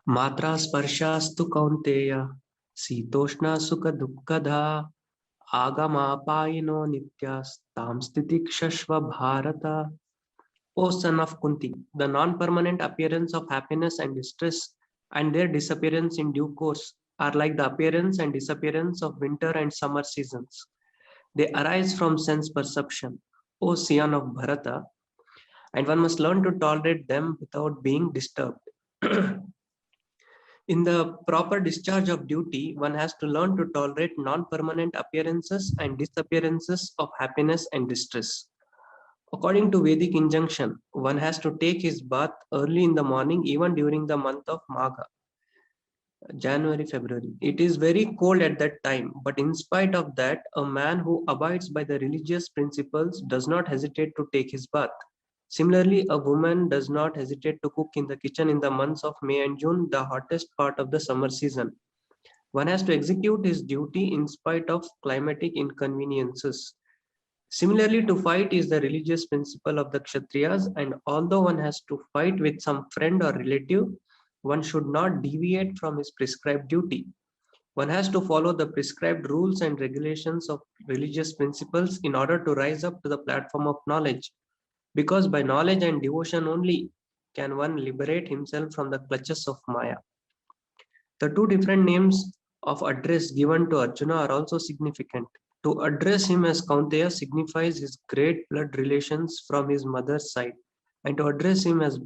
Matra sparshastu kaunteya sitoshna sukha dukkadha agamapayino nityas tam stitikshashva bharata. O son of Kunti, the non-permanent appearance of happiness and distress and their disappearance in due course are like the appearance and disappearance of winter and summer seasons. They arise from sense perception, O son of Bharata, and one must learn to tolerate them without being disturbed. In the proper discharge of duty, one has to learn to tolerate non-permanent appearances and disappearances of happiness and distress. According to Vedic injunction, one has to take his bath early in the morning, even during the month of Magha, January, February. It is very cold at that time, but in spite of that, a man who abides by the religious principles does not hesitate to take his bath. Similarly, a woman does not hesitate to cook in the kitchen in the months of May and June, the hottest part of the summer season. One has to execute his duty in spite of climatic inconveniences. Similarly, to fight is the religious principle of the Kshatriyas, and although one has to fight with some friend or relative, one should not deviate from his prescribed duty. One has to follow the prescribed rules and regulations of religious principles in order to rise up to the platform of knowledge, because by knowledge and devotion only can one liberate himself from the clutches of Maya. The two different names of address given to Arjuna are also significant. To address him as Kaunteya signifies his great blood relations from his mother's side, and to address him as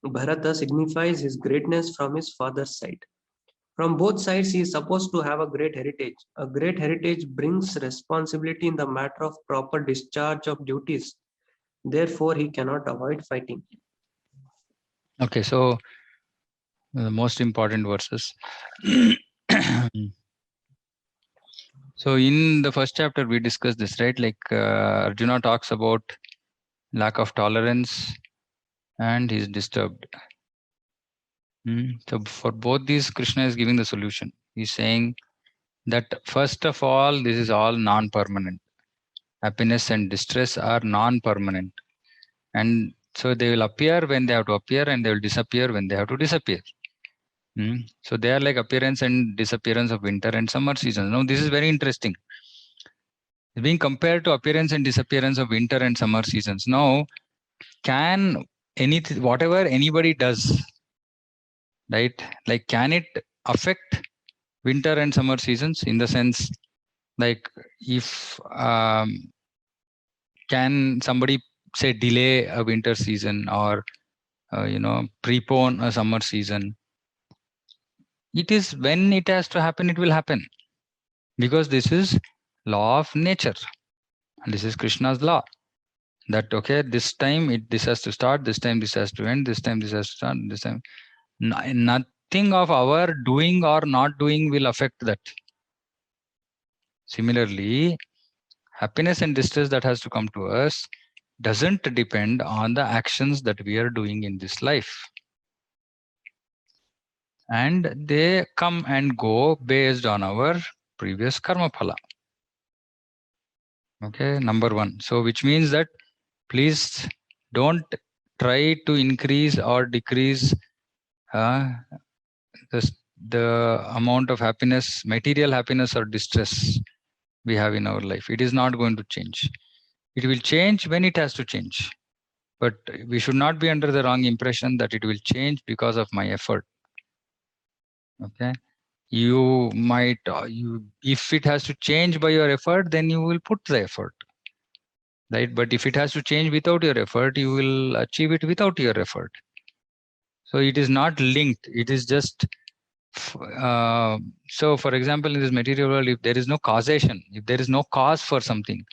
Bharata signifies his greatness from his father's side. From both sides, he is supposed to have a great heritage. A great heritage brings responsibility in the matter of proper discharge of duties. Therefore, he cannot avoid fighting. Okay, so the most important verses. So in the first chapter, we discussed this, right? Like Arjuna talks about lack of tolerance and he's disturbed. So for both these, Krishna is giving the solution. He's saying that first of all, this is all non-permanent. Happiness and distress are non-permanent. And so they will appear when they have to appear and they will disappear when they have to disappear. So they are like appearance and disappearance of winter and summer seasons. Now this is very interesting. It's being compared to appearance and disappearance of winter and summer seasons. Now, can anything, whatever anybody does, right? Like, can it affect winter and summer seasons in the sense, like, if can somebody say delay a winter season or prepone a summer season? It is when it has to happen, it will happen, because this is law of nature and this is Krishna's law. That okay, this time this has to start, this time this has to end, this time this has to start, this time nothing of our doing or not doing will affect that. Similarly, happiness and distress that has to come to us doesn't depend on the actions that we are doing in this life, and they come and go based on our previous karma phala. Okay, number one. So which means that please don't try to increase or decrease the amount of happiness, material happiness or distress we have in our life. It is not going to change. It will change when it has to change. But we should not be under the wrong impression that it will change because of my effort. Okay. You might, if it has to change by your effort, then you will put the effort. Right. But if it has to change without your effort, you will achieve it without your effort. So it is not linked. It is just so for example, in this material world, if there is no causation, if there is no cause for something,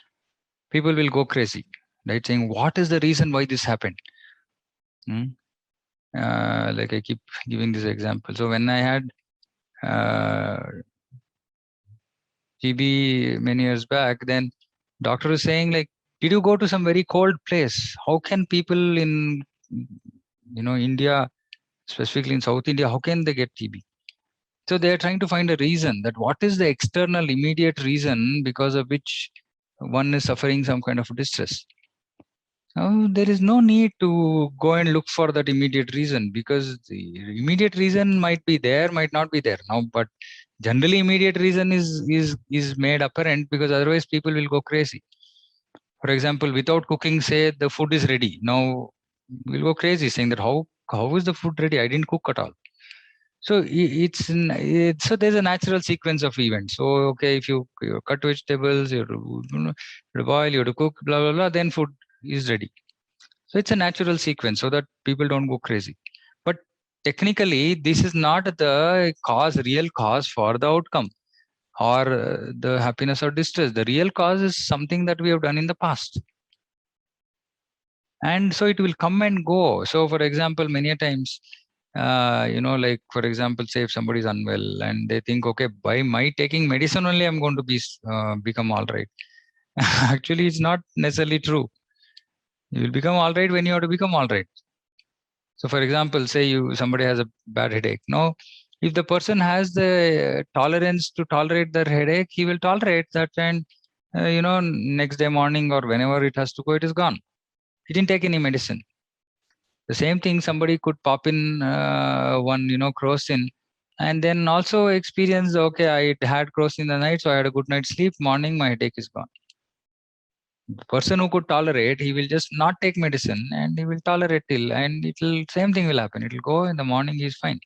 people will go crazy, right? Saying, what is the reason why this happened? Like I keep giving this example. So when I had TB many years back, then doctor was saying, like, did you go to some very cold place? How can people in India, specifically in South India, how can they get TB? So they are trying to find a reason, that what is the external immediate reason because of which one is suffering some kind of distress. There is no need to go and look for that immediate reason, because the immediate reason might be there, might not be there now. But generally, immediate reason is made apparent, because otherwise people will go crazy. For example, without cooking, say the food is ready. Now we'll go crazy saying that how is the food ready? I didn't cook at all. So it's so there's a natural sequence of events. So okay, if you cut vegetables, you boil, you have to cook, blah blah blah, then food is ready. So it's a natural sequence so that people don't go crazy. But technically, this is not the real cause for the outcome, or the happiness or distress. The real cause is something that we have done in the past. And so it will come and go. So for example, many a times, like for example, say if somebody is unwell and they think, okay, by my taking medicine only, I'm going to become all right. Actually, it's not necessarily true. You will become all right when you have to become all right. So for example, say somebody has a bad headache. Now, if the person has the tolerance to tolerate their headache, he will tolerate that, and next day morning or whenever it has to go, it is gone. He didn't take any medicine. The same thing, somebody could pop in one, crocin, and then also experience, okay, I had crocin in the night, so I had a good night's sleep. Morning, my headache is gone. The person who could tolerate, he will just not take medicine and he will tolerate till, and same thing will happen. It will go in the morning, he's fine.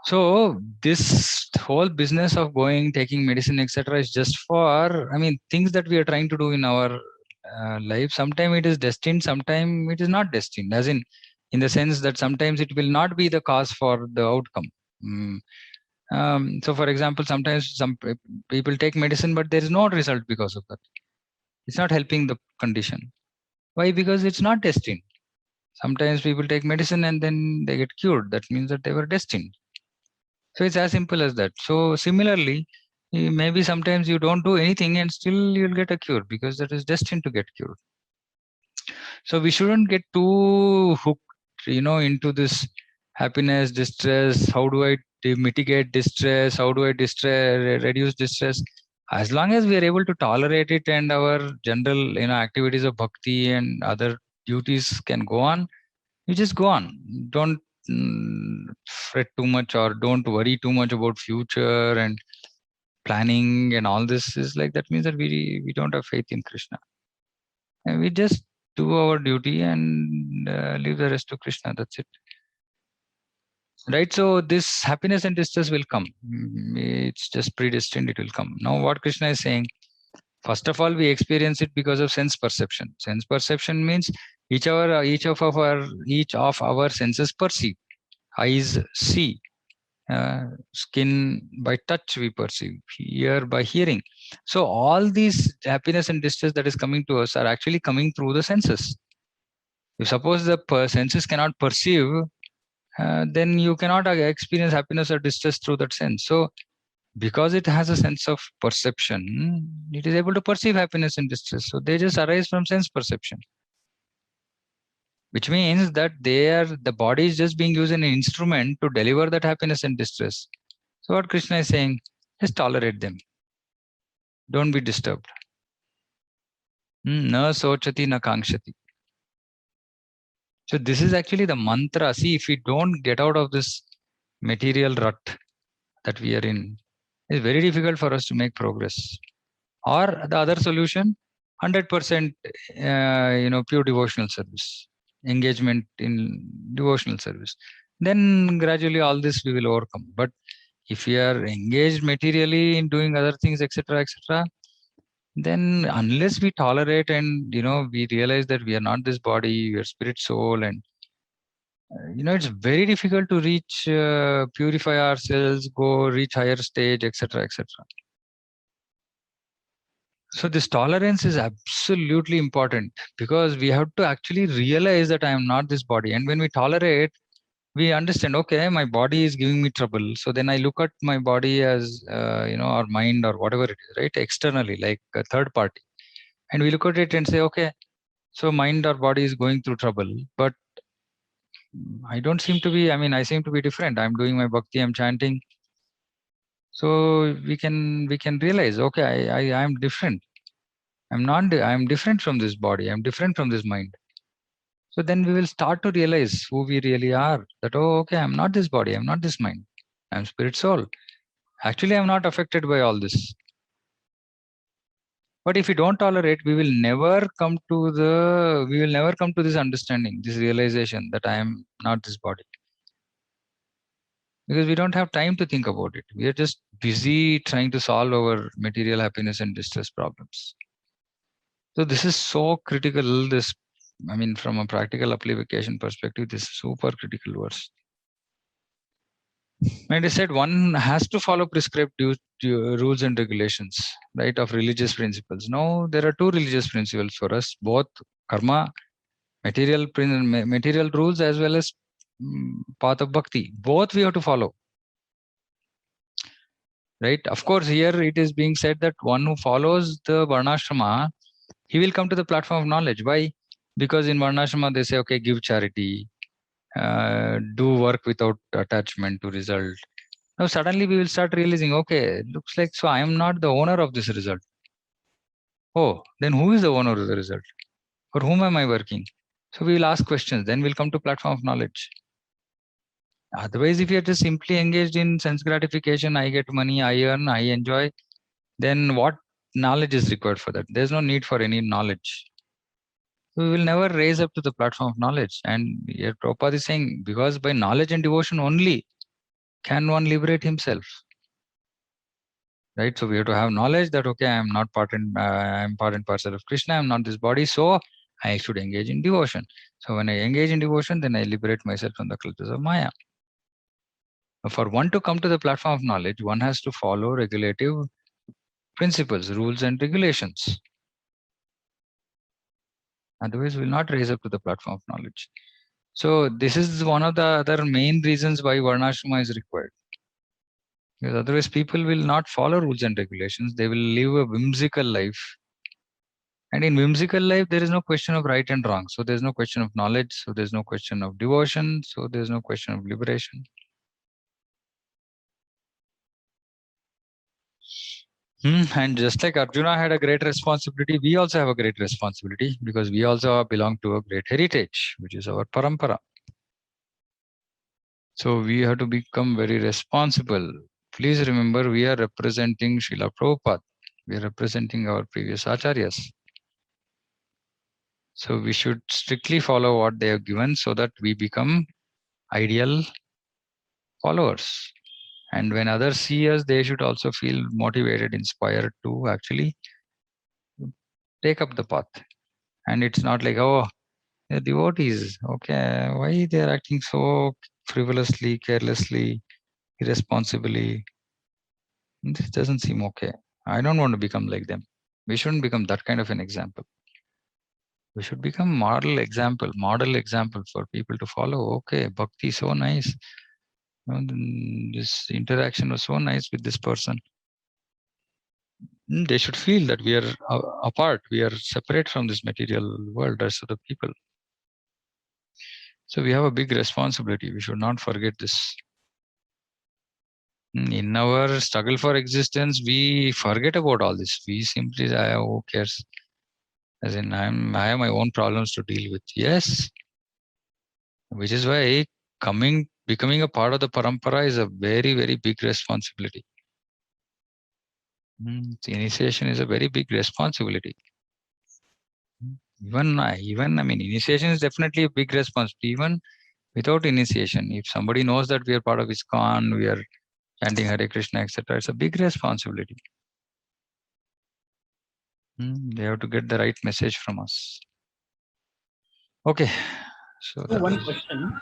So this whole business of taking medicine, etc., is just for, things that we are trying to do in our life. Sometimes it is destined, sometimes it is not destined. As in the sense that sometimes it will not be the cause for the outcome. Mm. So, for example, sometimes some people take medicine, but there is no result because of that. It's not helping the condition. Why? Because it's not destined. Sometimes people take medicine and then they get cured. That means that they were destined. So it's as simple as that. So similarly, maybe sometimes you don't do anything and still you'll get a cure because that is destined to get cured. So we shouldn't get too hooked, into this happiness, distress. How do I mitigate distress? How do I reduce distress? As long as we are able to tolerate it and our general, activities of bhakti and other duties can go on, you just go on. Don't fret too much, or don't worry too much about future and planning and all this. Is like, that means that we don't have faith in Krishna, and we just do our duty and leave the rest to Krishna. That's it, right? So this happiness and distress will come. It's just predestined, it will come. Now what Krishna is saying, first of all, we experience it because of sense perception. Sense perception means each of our senses perceive. Eyes see, skin by touch we perceive, ear by hearing. So all these happiness and distress that is coming to us are actually coming through the senses. If suppose the senses cannot perceive, then you cannot experience happiness or distress through that sense. So because it has a sense of perception, it is able to perceive happiness and distress. So they just arise from sense perception, which means that the body is just being used as an instrument to deliver that happiness and distress. So what Krishna is saying, just tolerate them. Don't be disturbed. Na sochati na kankshati. So this is actually the mantra. See, if we don't get out of this material rut that we are in, it's very difficult for us to make progress. Or the other solution, 100% pure devotional service, engagement in devotional service. Then gradually all this we will overcome. But if we are engaged materially in doing other things, etc., etc., then unless we tolerate and we realize that we are not this body, we are spirit, soul, and it's very difficult to reach, purify ourselves, go reach higher stage, etc., etc. So this tolerance is absolutely important, because we have to actually realize that I am not this body. And when we tolerate, we understand, okay, my body is giving me trouble. So then I look at my body as, or mind or whatever it is, right? Externally, like a third party. And we look at it and say, okay, so mind or body is going through trouble, but I don't seem to be, I seem to be different. I'm doing my bhakti, I'm chanting. So we can realize, okay, I am different. I'm different from this body. I'm different from this mind. So then we will start to realize who we really are. That, oh, okay, I'm not this body. I'm not this mind. I'm spirit soul. Actually, I'm not affected by all this. But if we don't tolerate, we will never come to this understanding, this realization that I am not this body. Because we don't have time to think about it. We are just busy trying to solve our material happiness and distress problems. So this is so critical. From a practical application perspective, this is super critical verse. And I said one has to follow prescribed rules and regulations, right, of religious principles. No, there are two religious principles for us, both karma, material rules, as well as path of bhakti. Both we have to follow. Right? Of course, here it is being said that one who follows the varnashrama, he will come to the platform of knowledge. Why? Because in varnashrama they say, okay, give charity, do work without attachment to result. Now suddenly we will start realizing, okay, looks like so I am not the owner of this result. Oh, then who is the owner of the result? For whom am I working? So we will ask questions. Then we'll come to platform of knowledge. Otherwise, if you are just simply engaged in sense gratification, I get money, I earn, I enjoy, then what knowledge is required for that? There's no need for any knowledge. So we will never raise up to the platform of knowledge. And here Prabhupada is saying, because by knowledge and devotion only can one liberate himself. Right? So we have to have knowledge that, okay, I'm part and parcel of Krishna, I'm not this body, so I should engage in devotion. So when I engage in devotion, then I liberate myself from the clutches of Maya. For one to come to the platform of knowledge, one has to follow regulative principles, rules and regulations. Otherwise, we'll not raise up to the platform of knowledge. So this is one of the other main reasons why Varnashrama is required. Because otherwise people will not follow rules and regulations. They will live a whimsical life. And in whimsical life, there is no question of right and wrong. So there's no question of knowledge. So there's no question of devotion. So there's no question of liberation. And just like Arjuna had a great responsibility, we also have a great responsibility because we also belong to a great heritage, which is our parampara. So we have to become very responsible. Please remember, we are representing Srila Prabhupada. We are representing our previous acharyas. So we should strictly follow what they have given so that we become ideal followers. And when others see us, they should also feel motivated, inspired to actually take up the path. And it's not like, oh, they're devotees. Okay, why they're acting so frivolously, carelessly, irresponsibly? This doesn't seem okay. I don't want to become like them. We shouldn't become that kind of an example. We should become model example for people to follow. Okay, bhakti, so nice. This interaction was so nice with this person. They should feel that we are apart. We are separate from this material world, rest of the people. So we have a big responsibility. We should not forget this. In our struggle for existence, we forget about all this. We simply say, who cares? As in, I have my own problems to deal with. Yes. Which is why becoming a part of the parampara is a very, very big responsibility. The initiation is a very big responsibility. Even initiation is definitely a big responsibility. Even without initiation, if somebody knows that we are part of ISKCON, we are chanting Hare Krishna, etc., it's a big responsibility. They have to get the right message from us. Okay. So one question.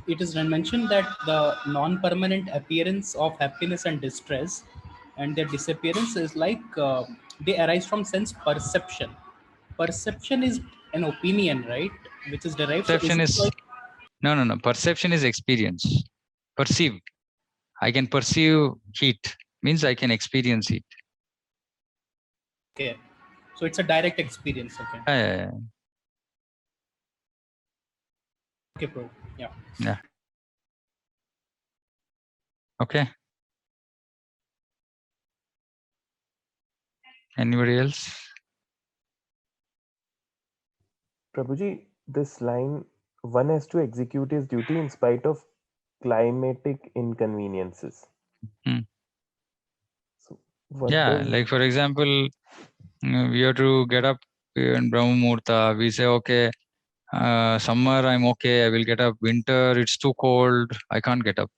It is mentioned that the non-permanent appearance of happiness and distress and their disappearance is like they arise from sense perception. Perception is an opinion, right? Which is derived. So is perception it is like no. Perception is experience. Perceive. I can perceive heat. Means I can experience heat. okay? So it's a direct experience. Okay. Yeah. Okay, bro. Yeah. Yeah. Okay. Anybody else? Prabhuji, this line, one has to execute his duty in spite of climatic inconveniences. Hmm. So, what Yeah, does like for example, we have to get up in Brahma Muhurta. We say, okay, summer I'm okay, I will get up. Winter it's too cold, I can't get up.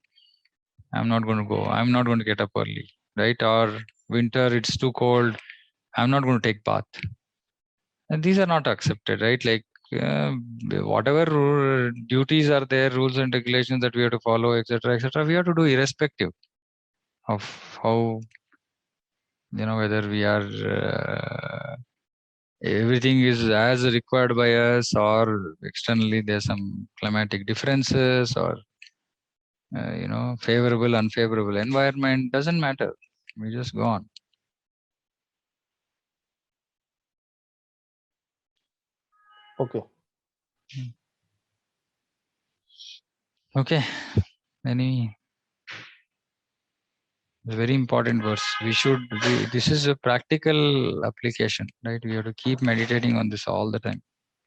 I'm not going to go. I'm not going to get up early, right? Or winter it's too cold, I'm not going to take bath. And these are not accepted, right? Like whatever duties are there, rules and regulations that we have to follow, etc., etc., we have to do irrespective of how, whether we are everything is as required by us, or externally there's some climatic differences, or favorable, unfavorable environment. Doesn't matter. We just go on. okay? Okay. Any very important verse. This is a practical application, right? We have to keep meditating on this all the time.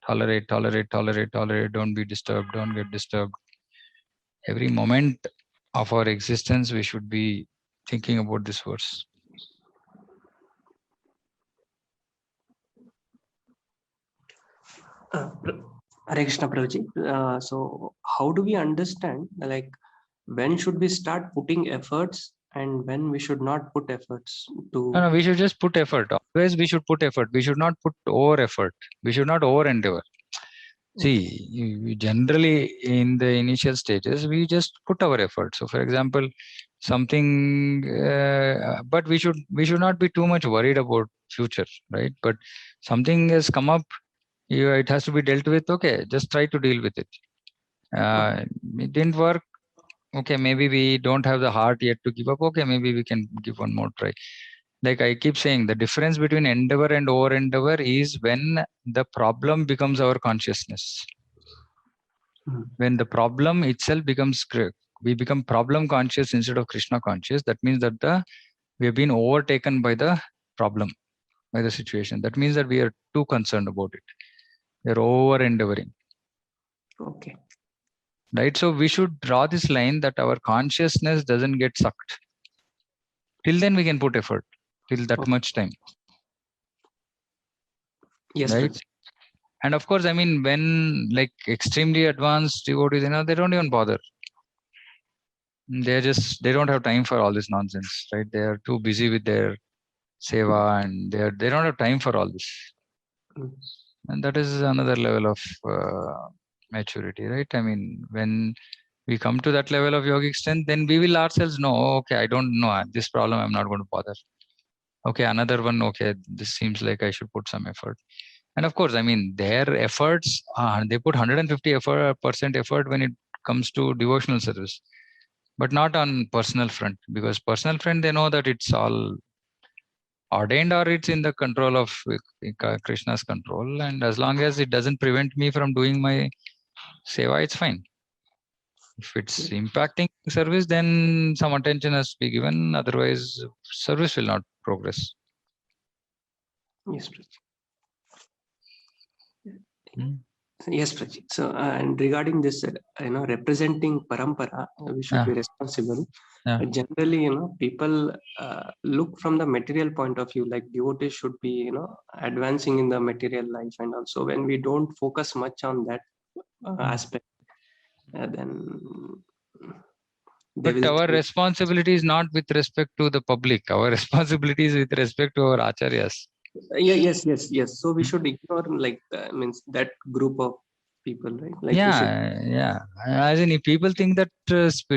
Tolerate, tolerate, tolerate, tolerate. Don't be disturbed. Don't get disturbed. Every moment of our existence, we should be thinking about this verse. Hare Krishna Prabhuji. So how do we understand, like, when should we start putting efforts and when we should not put efforts to? No, we should just put effort. Always we should put effort. We should not put over effort. We should not over endeavor. See, generally in the initial stages, we just put our effort. So, for example, something, but we should not be too much worried about future, right? But something has come up, it has to be dealt with. Okay, just try to deal with it. It didn't work. Okay, maybe we don't have the heart yet to give up. Okay, maybe we can give one more try. Like I keep saying, the difference between endeavor and over endeavor is when the problem becomes our consciousness. When the problem itself becomes, we become problem conscious instead of Krishna conscious, that means that we have been overtaken by the problem, by the situation. That means that we are too concerned about it. We are over endeavoring. Okay. Right? So we should draw this line that our consciousness doesn't get sucked. Till then we can put effort, till that much time. Yes, right? Prabhuji. And of course, I mean, when like extremely advanced devotees, they don't even bother. They don't have time for all this nonsense, right? They are too busy with their seva, and they don't have time for all this. And that is another level of maturity, right? I mean, when we come to that level of yogic strength, then we will ourselves know, okay, I don't know this problem, I'm not going to bother. Okay, another one, okay, this seems like I should put some effort. And of course, I mean, their efforts, they put 150% effort when it comes to devotional service, but not on personal front, because personal front, they know that it's all ordained, or it's in the control of Krishna's control. And as long as it doesn't prevent me from doing my seva, it's fine. If it's impacting service, then some attention has to be given. Otherwise, service will not progress. Yes, Prabhuji. Hmm. Yes, Prachi. So, and regarding this, representing parampara, we should Yeah. be responsible. Yeah. Generally, people look from the material point of view, like devotees should be, advancing in the material life. And also when we don't focus much on that aspect, then they But will our think, responsibility is not with respect to the public. Our responsibility is with respect to our acharyas. yeah, yes. So we should ignore like means that group of people, right? Like we should. Yeah. As in, if people think that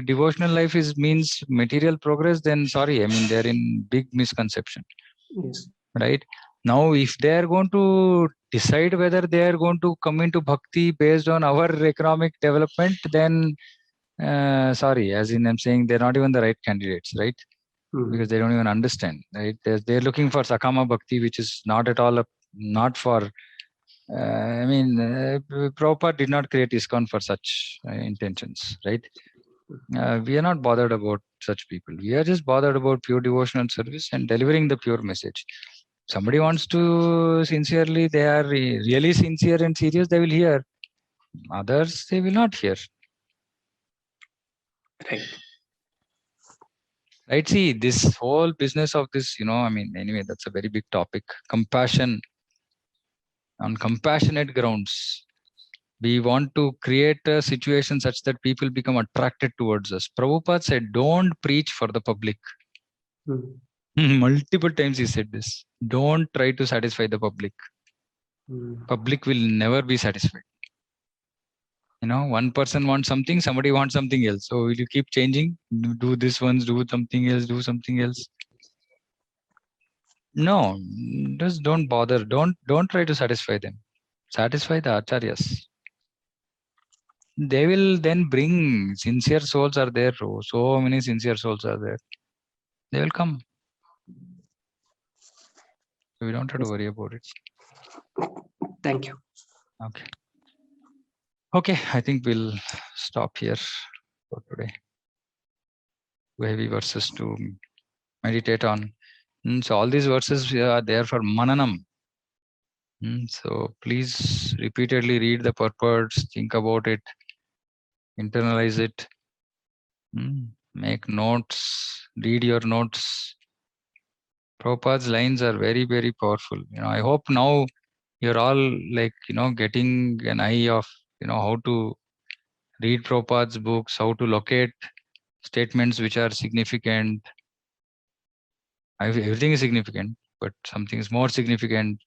devotional life means material progress, then sorry. I mean, they're in big misconception. Yes. Right? Now, if they are going to decide whether they are going to come into bhakti based on our economic development, then sorry. As in, I'm saying they're not even the right candidates, right? Because they don't even understand, right? They're looking for sakama bhakti, which is not at all not for. Prabhupada did not create ISKCON for such intentions, right? We are not bothered about such people. We are just bothered about pure devotional service and delivering the pure message. Somebody wants to sincerely, they are really sincere and serious, they will hear. Others, they will not hear. Right. Right? See, this whole business of this, I mean, anyway, that's a very big topic. Compassion, on compassionate grounds. We want to create a situation such that people become attracted towards us. Prabhupada said, don't preach for the public. Multiple times he said this. Don't try to satisfy the public. Public will never be satisfied. One person wants something, somebody wants something else. So will you keep changing? Do this once, do something else, do something else. No, just don't bother. Don't try to satisfy them. Satisfy the acharyas. They will then bring sincere souls are there. So many sincere souls are there. They will come. So we don't have to worry about it. Thank you. Okay. Okay, I think we'll stop here for today. Heavy verses to meditate on. So all these verses are there for mananam. So please repeatedly read the purports, think about it, internalize it, make notes, read your notes. Prabhupada's lines are very, very powerful. I hope now you're all like, getting an eye of, how to read Prabhupada's books, how to locate statements which are significant. Everything is significant, but something is more significant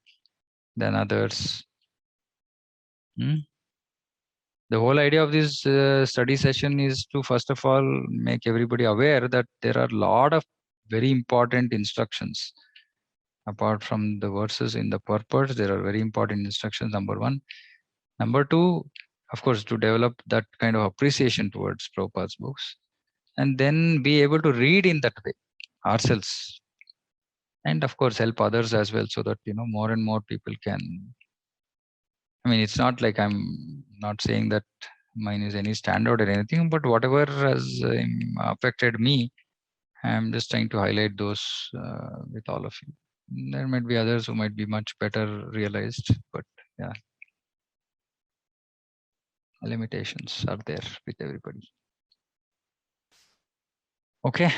than others. The whole idea of this study session is to first of all make everybody aware that there are a lot of very important instructions. Apart from the verses in the purport, there are very important instructions, number one. Number two, of course, to develop that kind of appreciation towards Prabhupada's books, and then be able to read in that way ourselves, and of course help others as well, so that more and more people can. I mean, it's not like I'm not saying that mine is any standard or anything, but whatever has affected me, I'm just trying to highlight those with all of you. There might be others who might be much better realized, but yeah, limitations are there with everybody. Okay,